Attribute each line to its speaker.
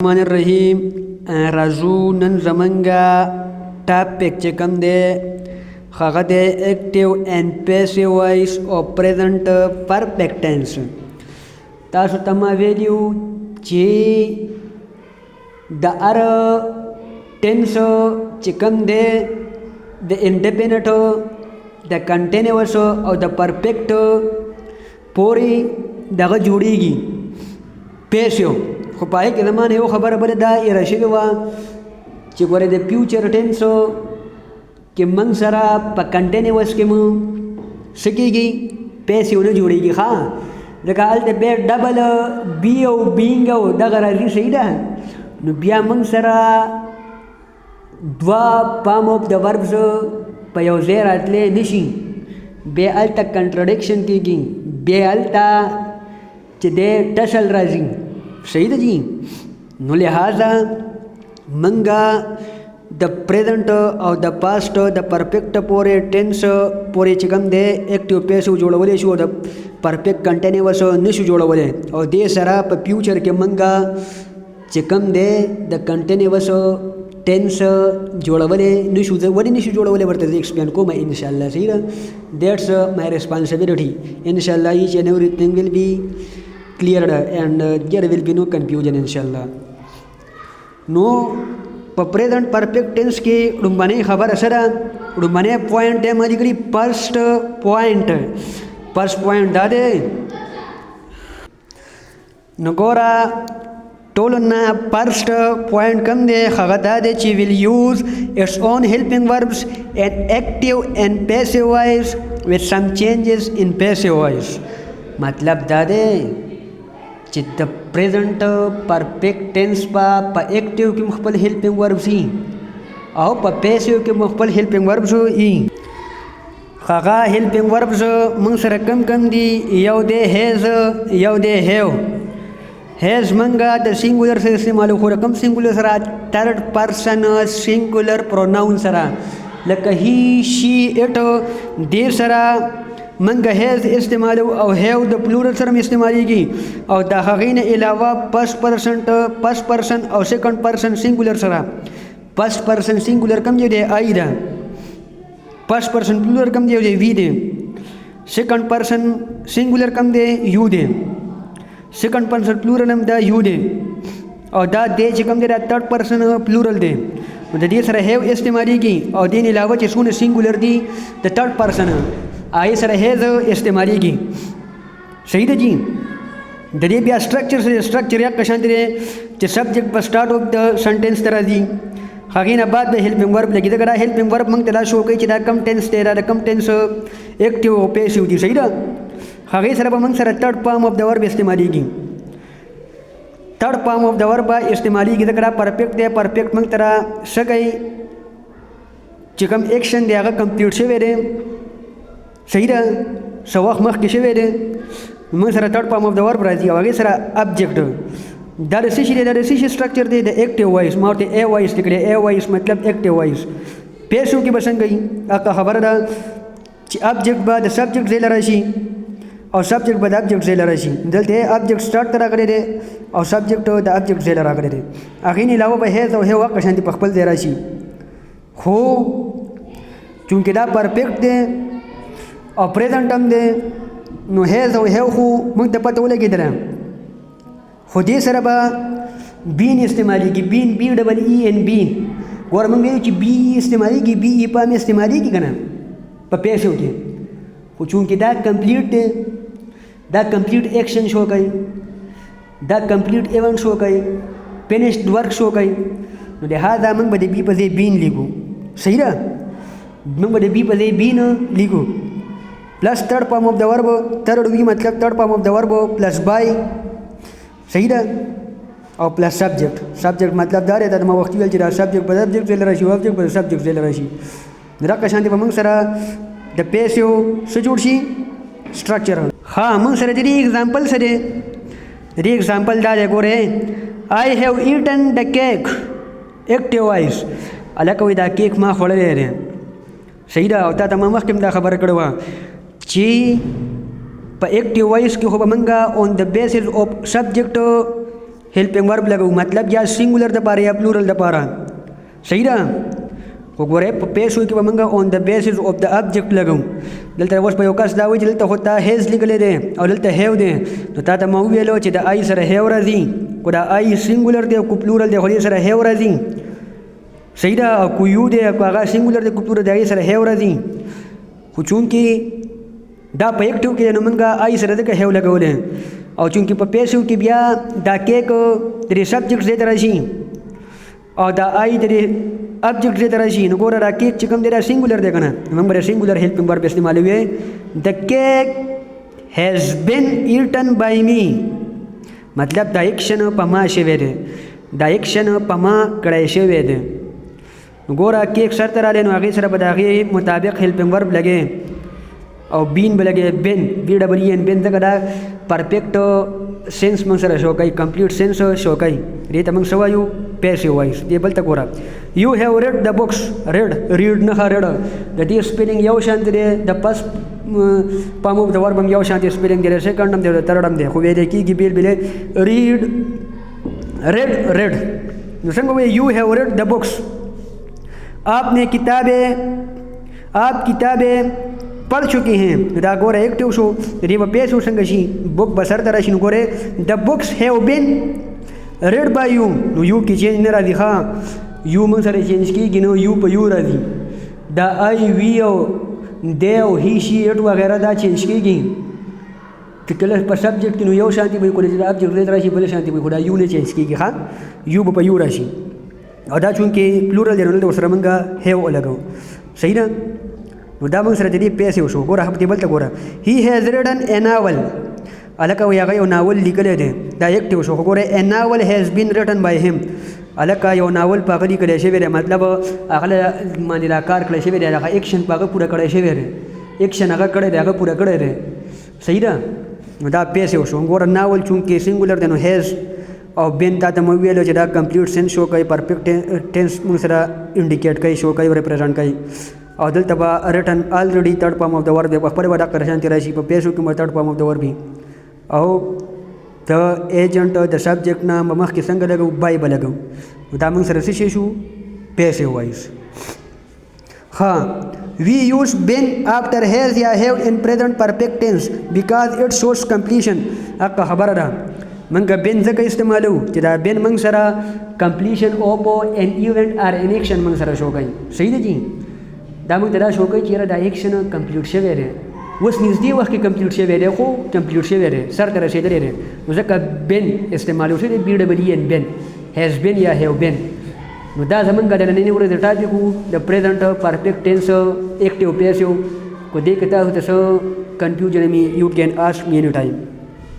Speaker 1: الرحمن الرحیم راځو نن زمونږه ټاپک چې کوم دی هغه دی ایکټیو اینڈ پیسیو وایس او پریزنټ پرفیکټ ټینس. تاسو ته ما ویلیو چې د هر ټینس چې کوم دی د انډیپینډنټ د کنټینیوس او د پرفیکټ پورې دغه جوړیږي پیسیو. خو پای کې زمانه یو خبره بل دا ایره شوې وه چې ګوره د فیوچر ټینس کې موږ سره په کنټینیوس کې مو څه کېږي پیسې نه جوړېږي. ښه ځکه هلته بیا ډبل بی او بینګ او دغه راځي صحیح ده. نو بیا موږ سره دوه فارم آف د وربز په یو ځای راتلی نه شي. بیا هلته کنټرډکشن کېږي، بیا هلته چې دی ټسل راځي. صحیح ده جی. نو لہذا منگا د پریزنٹ او د پاسٹ د پرفیکٹ پورې ټینس پورې چې کوم دی ایکټیو پیسو جوړولی شو، د پرفیکٹ کنټینیوس نشو جوړولی. او دې سره په فیوچر کې منګه چې کوم دی د کنټینیوس ټینس جوړولی نشو. ولې نشو جوړولی ورته زه ایکسپلین کوم انشاءالله. صحیح ده. دیټس مای ریسپانسبلټي. انشاءالله ایچ اینڈ ایوریثینګ ول بی cleared and there will be no confusion inshallah. نو په پریزنٹ پرفیکٹ ټینس کې لومبنۍ خبره سره لومبنۍ پوینټ دی ما لیکلي فرسٹ پوینټ دا دی. نو ګوره ټولو نه فرسٹ پوینټ کوم دی هغه دا دی چې will use its own helping verbs and active and passive voice with some changes in passive voice. مطلب دا دی چې د پریزنټ پرفیکټ ټینس په ایکټیو کې خپل هیلپینګ وربز وي او په پیسیو کې خپل هیلپینګ وربز وي. هغه هیلپینګ وربز موږ سره کم دي. یو دی هیز، یو دی هیو. هیز موږ د سینګولر سره استعمالو، خو رقم سینګولر سره تھرډ پرسن سینګولر پروناون سره لکه هی شي اټ دې سره منګه هیز استعمالو او هیو د پلورل سره استعمالیږي. او د هغې نه علاوه فرسٹ پرسن او سیکنډ پرسن سینګولر سره. فرسٹ پرسن سینګولر کم دی آی ده، فرسٹ پرسن پلورل کم دی وی دی، سیکنډ پرسن سینګولر کم دی یو دی، سیکنډ پرسن پلورل هم دا یو دی. او دا دی چې کم دی دا تھرډ پرسن پلورل دی. د دې سره هیو استعمالیږي. او دې نه علاوه چې څونه سینګولر دی د تھرډ پرسن آئی سره هیز استعمالیږي. صحیح ده جی. د دې بیا سټرکچر یا قشان دی چې سبجیکټ په سٹارټ آف د سنټینس ته راځي، هغې نه بعد به هیلپینګ ورب لګي. ځکه دا هیلپینګ ورب موږ ته دا شو کوي چې دا کم ټینس دی، دا کم ټینس ایکټیو او پیسیو دي. صحیح ده. هغې سره به موږ سره تھرډ فارم آف د ورب استعمالیږي، تھرډ فارم آف د ورب استعمالیږي. ځکه دا پرفیکټ دی. پرفیکټ موږ ته څه کوي چې کوم ایکشن دی هغه کمپلیټ شوی دی. صحیح ده. څه وخت مخکې شوی دی موږ سره تھرډ فارم آف د ورب راځي. او هغې سره ابجیکټ دا د څه شي دی، دا د څه شي سټرکچر دی د ایکټیو وایس. ما ورته ای وایس لیکلی. ای وایس مطلب ایکټیو وایس. پیسو کې به څنګه وي هغه خبره ده چې ابجیکټ به د سبجیکټ ځای له راشي او سبجیکټ به د ابجیکټ ځای له راشي. دلته ابجیکټ سټارټ ته راغلی دی او سبجیکټ د ابجیکټ ځای له راغلی دی. هغې نه علاوه به هیز او هیو هغه شانتې په خپل ځای راشي. خو چونکې دا پرفیکټ دی او پریزنټ هم دی، نو هیز او هیو خو موږ ته پته ولګېدله. خو دې سره به بین استعمالیږي. بین بی ډبل ای این بین. ګوره موږ ویلو چې بی ای استعمالیږي، بی ای په هم استعمالیږي که نه په پیسو کې. خو چونکې دا کمپلیټ دی، دا کمپلیټ ایکشن شو کوي، دا کمپلیټ ایونټ شو کوي، فینشډ ورک شو کوي. نو لہذا موږ به د بی په ځای بین لیکو. صحیح ده. موږ به د بی په ځای بین لیکو پلس تھرڈ فارم آف د ورب. تھرڈ وی مطلب تھرڈ فارم آف د ورب پلس بائی. صحیح ده. او پلس سبجیکټ. سبجیکټ مطلب دا دی دا ما وختي ویل چې دا سبجیکټ به سبجیکټ ځای له راشي او ابجیکټ به سبجیکټ ځای له راشي. دغه شانتې به موږ سره د پیسو څه جوړ شي سټرکچر. ها موږ سره د دې اگزامپل څه دی؟ د دې اگزامپل دا دی. ګورئ آی هیو ایټن د کیک ایکټیو وایس. هلکه وایي دا کیک ما خوړلی دی. صحیح ده. او تا ته ما مخکې هم دا خبره کړې وه چې په ایکټیو وایس کې خو به موږ اون د بیسس اف سبجیکټ helping verb लगाऊ मतलब या singular the पारा या plural the पारा सही ना وګوره په پیسو کې به موږ اون د بیسس اف د ابجیکټ لګو دلته اوس په یو کس دا وایي چې دلته خو تا هیز لیکلی دی او دلته هیو دی نو تا ته ما وویلو چې د آی سره هیو راځي کو دا آی سینګولر دی کو پلورل دی خو دې سره هیو راځي صحیح ده او کو یو دی کو هغه سینګولر دی کو پلورل دی سره هیو راځي خو چونکې دا په ایکټیو کې نو موږ آی سره د هیو لګولې او چونکې په پیسو کې بیا دا کیک د سبجیکټ زیات راشي او دا آی د ابجیکټ زیات راشي نو ګوره دا کیک چې کوم دی دا سینګولر دی کنه موږ به سینګولر هیلپینګ ورب استعمالوي د کیک هیز بین ایټن بای می مطلب دا ایکشن په ما شوی دی دا ایکشن په ما کړی شوی دی ګوره کیک سرته رالی نو هغې سره به د هغې مطابق هیلپینګ ورب لګې او بین به لګې بین بی ډبل ای ان بین ځکه دا پرفیکټ سینس موږ سره شو کوي کمپلیټ سینس شو کوي دې ته موږ څه وایو پیسیو وایس دې بل ته ګوره یو هیو ریډ د بکس ریډ نه ریډ د دې سپیلنګ یو شانتې دی د فسټ پام اف د ورب هم یو شانتې سپیلنګ دی د سیکنډ هم دی د ترډ هم دی خو ویلی کېږي بیل بیلې ریډ ریډ نو څنګه وایي یو هیو ریډ د بکس آپ کتابیں पढ़ चुके हैं دا ګوره ایکټیو شو دې په پیسو څنګه شي بک به سرته راشي نو ګوره د بکس هیو بین ریډ بای یو نو یو کې چینج نه راځي ښه یو موږ سره چینج کېږي نو یو په یو راځي دا آی وی او دی او هی شي ایټ وغیره دا چینج کېږي چې کله په سبجیکټ کې نو یو شانتي به کولای چې د ابجیکټ زیات راشي بل شانتي به خو دا یو نه چینج کېږي ښه یو به په یو راشي او دا چونکې پلورل دی نو دلته ورسره موږ هیو ولګو صحیح ده نو دا موږ سره د دې پیسې وشو ګوره هغه بل ته ګوره هی هیز ریډن ا ناول الکه وی هغه یو ناول لیکلی دی دا ایکټیو شو ګوره ا ناول هیز بین ریټن بای هیم الکه یو ناول په هغه لیکلی شوی دی مطلب هغه باندې دا کار کړی شوی دی هغه ایکشن په هغه پوره کړی شوی دی ایکشن هغه کړی دی هغه پوره کړی دی صحیح ده نو دا پیسې وشو ګوره ناول چونکې سینګولر دی نو هیز او بین تا ته مو ویلو چې دا کمپلیټ سینس شو کوي پرفیکټ ټینس موږ سره انډیکیټ کوي شو کوي ریپرزینټ کوي او دلته به ریټن الریډي تھرډ فارم اف د ورب په خپل ودا کرشان تی راشي په پیسو کې تھرډ فارم اف د ورب او د ایجنټ د سبجیکټ نام مخ کې څنګه لګو بای بلګو دا موږ سره څه شو پیسې وایس ها we use been after has یا have in present perfect tense because it shows completion اکه خبره ده منګه بین ځکه استعمالو چې دا بین موږ سره completion of an event or an action موږ سره شو کوي صحیح ده جی دا موږ ته دا شو کوي چې دا ایکشن کمپلیټ شوی دی اوس نږدې وخت کې کمپلیټ شوی دی خو کمپلیټ شوی دی سر ته رسېدلی دی نو ځکه بین استعمال شوی دی بی ډبل ای ان بین هیز بین یا هیو بین نو دا زمونږ د نننۍ ورځې ټاپک و د پریزنټ پرفیکټ ټینس ایکټیو پیسیو کو دې کې تاسو ته څه کنفیوژن می یو کین آسک می اینی ټایم